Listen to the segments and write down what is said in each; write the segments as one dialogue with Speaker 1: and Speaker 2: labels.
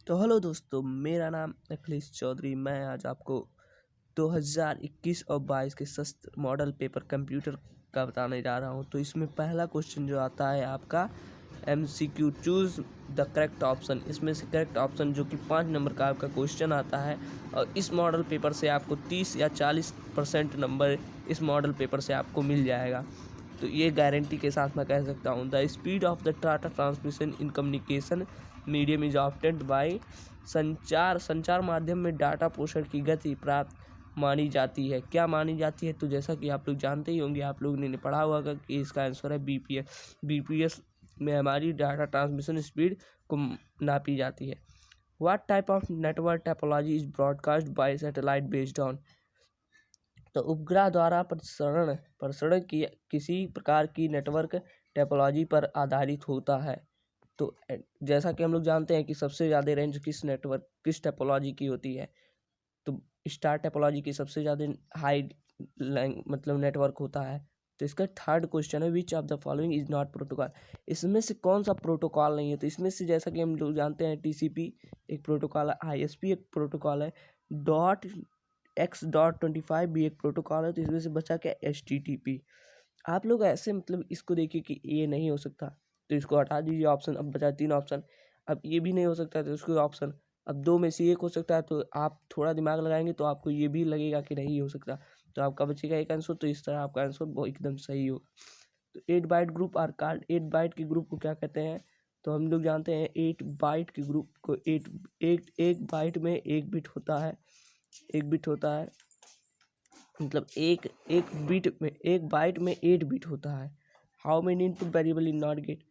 Speaker 1: तो हेलो दोस्तों, मेरा नाम अखिलेश चौधरी। मैं आज आपको 2021 और 22 के सस्त मॉडल पेपर कंप्यूटर का बताने जा रहा हूं। तो इसमें पहला क्वेश्चन जो आता है आपका MCQ, choose the correct option. इसमें से करेक्ट ऑप्शन जो कि 5 नंबर का आपका क्वेश्चन आता है और इस मॉडल पेपर से आपको 30 या 40% नंबर इस मॉडल पेपर से आपको मिल जाएगा। तो ये गारंटी के साथ मैं कह सकता हूँ। The speed of the data transmission in communication medium is obtained by संचार माध्यम में डाटा पोषण की गति प्राप्त मानी जाती है। क्या मानी जाती है? तो जैसा कि आप लोग जानते ही होंगे, आप लोगों ने पढ़ा होगा कि इसका आंसर है BPS में हमारी डाटा ट्रांसमिशन स्पीड को नापी जाती है। What type of network topology is broadcast by satellite based on. तो उपग्रह द्वारा प्रसारण की किसी प्रकार की नेटवर्क टोपोलॉजी पर आधारित होता है। तो जैसा कि हम लोग जानते हैं कि सबसे ज़्यादा रेंज किस टोपोलॉजी की होती है, तो स्टार टोपोलॉजी की सबसे ज़्यादा हाई मतलब नेटवर्क होता है। तो इसका थर्ड क्वेश्चन है, which of the following is not protocol. इसमें से कौन सा प्रोटोकॉल नहीं है? तो इसमें से जैसा कि हम लोग जानते हैं TCP एक प्रोटोकॉल है, ISP एक प्रोटोकॉल है, .x.25 भी एक प्रोटोकॉल है। तो इसमें से बचा क्या? HTTP। आप लोग ऐसे मतलब इसको देखिए कि ये नहीं हो सकता तो इसको हटा दीजिए ऑप्शन। अब बचा 3 ऑप्शन। अब ये भी नहीं हो सकता तो इसको ऑप्शन। अब 2 में से एक हो सकता है, तो आप थोड़ा दिमाग लगाएंगे तो आपको ये भी लगेगा कि नहीं हो सकता, तो आपका बचेगा एक आंसर। तो इस तरह आपका आंसर वो एकदम सही होगा। तो 8 byte group are called. 8 byte के ग्रुप को क्या कहते हैं? तो हम लोग जानते हैं 8 बाइट के ग्रुप को एक बाइट में एक बिट होता है। एक बिट होता है मतलब एक बाइट में 8 बिट होता है। How many input variable in not gate.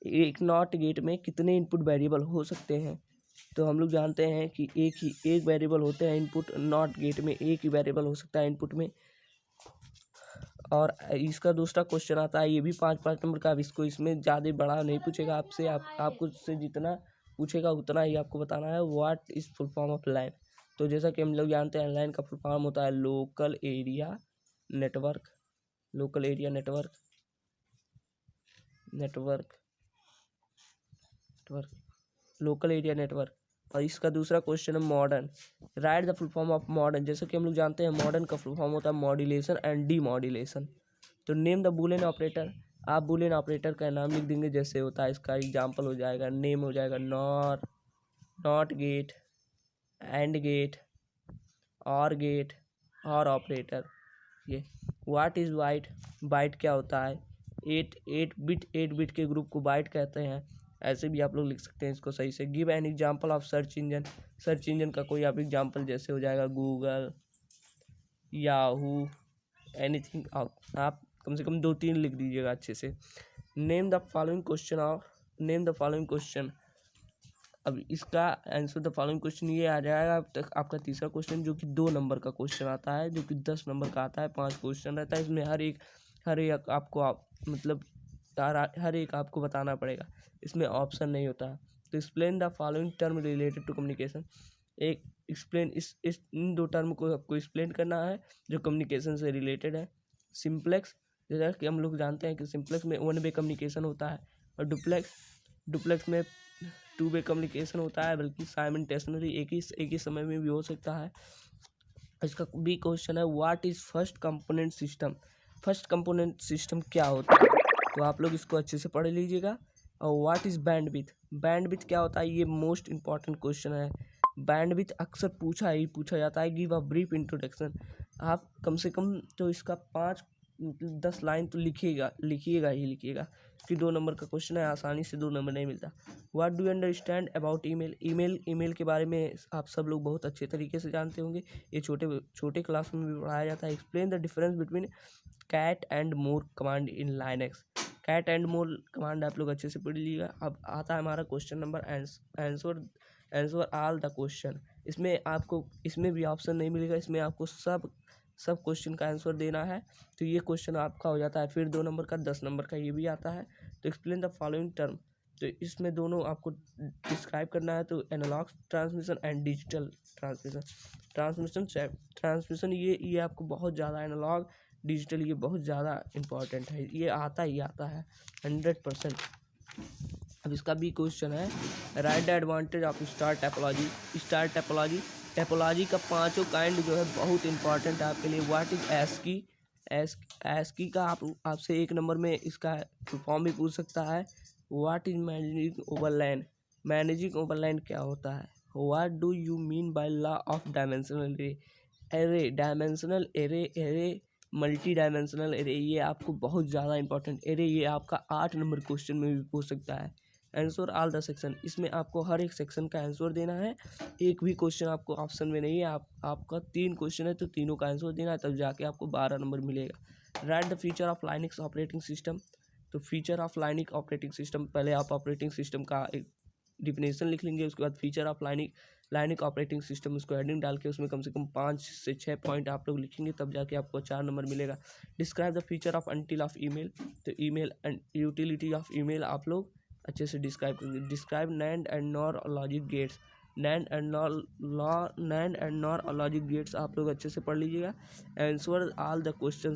Speaker 1: एक नॉट गेट में कितने इनपुट वेरिएबल हो सकते हैं? तो हम लोग जानते हैं कि एक वेरिएबल होते हैं इनपुट। नॉट गेट में एक ही वेरिएबल हो सकता है इनपुट में। और इसका दूसरा क्वेश्चन आता है, ये भी 5 नंबर का। अब इसमें ज़्यादा बड़ा नहीं पूछेगा आपसे, आपको से जितना पूछेगा उतना ही आपको बताना है। What is full form of line. तो जैसा कि हम लोग जानते हैं लाइन का फुल फॉर्म होता है local area network. Local area network local area network. और इसका दूसरा क्वेश्चन है modern. Right the full form of modern. जैसे कि हम लोग जानते हैं मॉडर्न का फुल फॉर्म होता है मॉड्यूलेशन एंड डीमॉड्यूलेशन। तो नेम द बूलियन ऑपरेटर। आप बूलियन ऑपरेटर का नाम लिख देंगे जैसे होता है। इसका एग्जांपल हो जाएगा, नेम हो जाएगा नॉट गेट, एंड गेट, और गेट, और ऑपरेटर। ये व्हाट इज बाइट। बाइट क्या होता है? 8 बिट के ग्रुप को बाइट कहते हैं। ऐसे भी आप लोग लिख सकते हैं इसको सही से। Give an example of search engine. Search engine का कोई आप एग्जांपल जैसे हो जाएगा गूगल, याहू, एनीथिंग। आप कम से कम 2-3 लिख दीजिएगा अच्छे से। Name the following question. अब इसका आंसर द फॉलोइंग क्वेश्चन ये आ जाएगा। अब तक आपका तीसरा क्वेश्चन जो कि 2 नंबर का क्वेश्चन आता है, जो कि 10 नंबर का आता है। 5 क्वेश्चन रहता है इसमें। हर एक आपको मतलब हर एक आपको बताना पड़ेगा। इसमें ऑप्शन नहीं होता। तो explain the following term related to communication. एक एक्सप्लेन इन 2 टर्म को आपको एक्सप्लेन करना है जो कम्युनिकेशन से रिलेटेड है। सिंप्लेक्स, जैसा कि हम लोग जानते हैं कि सिंप्लेक्स में 1 वे कम्युनिकेशन होता है, और डुप्लेक्स में 2 वे कम्युनिकेशन होता है, बल्कि साइमल्टेनियसली एक ही समय में भी हो सकता है। इसका भी क्वेश्चन है, what is first component system. First component system क्या होता है? तो आप लोग इसको अच्छे से पढ़ लीजिएगा। और व्हाट इज बैंडविड्थ। बैंडविड्थ क्या होता है? ये मोस्ट इंपॉर्टेंट क्वेश्चन है। बैंडविड्थ अक्सर पूछा जाता है। Give a brief introduction. आप कम से कम तो इसका 10 लाइन तो लिखिएगा कि 2 नंबर का क्वेश्चन है, आसानी से 2 नंबर नहीं मिलता। What do you understand about email. Email के बारे में आप सब लोग बहुत अच्छे तरीके से जानते होंगे, ये छोटे क्लास में भी पढ़ाया जाता है। Explain the difference between cat and more command in Linux. Cat and more command आप लोग अच्छे से पढ़ लीजिएगा। अब आता है हमारा question number answer all the question. इसमें भी ऑप्शन नहीं मिलेगा। इसमें आपको सब क्वेश्चन का आंसर देना है। तो ये क्वेश्चन आपका हो जाता है। फिर 2 नंबर का, 10 नंबर का ये भी आता है। तो एक्सप्लेन द फॉलोइंग टर्म। तो इसमें दोनों आपको डिस्क्राइब करना है। तो analogue transmission and digital transmission ये आपको बहुत ज़्यादा, एनालॉग डिजिटल ये बहुत ज़्यादा इम्पॉर्टेंट है। ये आता है 100%। अब इसका भी क्वेश्चन है, right the advantage of star topology. Star topology, topology का पांचों काइंड जो है बहुत इंपॉर्टेंट है आपके लिए। व्हाट इज एस्की, एस्की का आपसे 1 नंबर में इसका फॉर्म भी पूछ सकता है। What is managing overland, managing overland क्या होता है। What do you mean by law of dimensional array, array dimensional array, array multi dimensional array, ये आपको बहुत ज़्यादा इंपॉर्टेंट एरे, ये आपका 8 नंबर क्वेश्चन में भी पूछ सकता है। आंसर ऑल द सेक्शन, इसमें आपको हर एक सेक्शन का आंसर देना है। एक भी क्वेश्चन आपको ऑप्शन में नहीं है, आपका 3 क्वेश्चन है तो तीनों का आंसर देना है, तब जाके आपको 12 नंबर मिलेगा। Right the feature of Linux operating system, तो feature of Linux operating system, पहले आप ऑपरेटिंग सिस्टम का एक डिफिनेशन लिख लेंगे, उसके बाद feature of Linux operating system, उसको हेडिंग डाल के उसमें कम से कम 5 से 6 पॉइंट आप लोग लिखेंगे, तब जाके आपको 4 नंबर मिलेगा। Describe the feature of until of email, तो ईमेल यूटिलिटी ऑफ ईमेल आप लोग अच्छे से डिस्क्राइब करेंगे। Describe NAND and nor logic gates, NAND and nor logic gates आप लोग अच्छे से पढ़ लीजिएगा। Answer all the question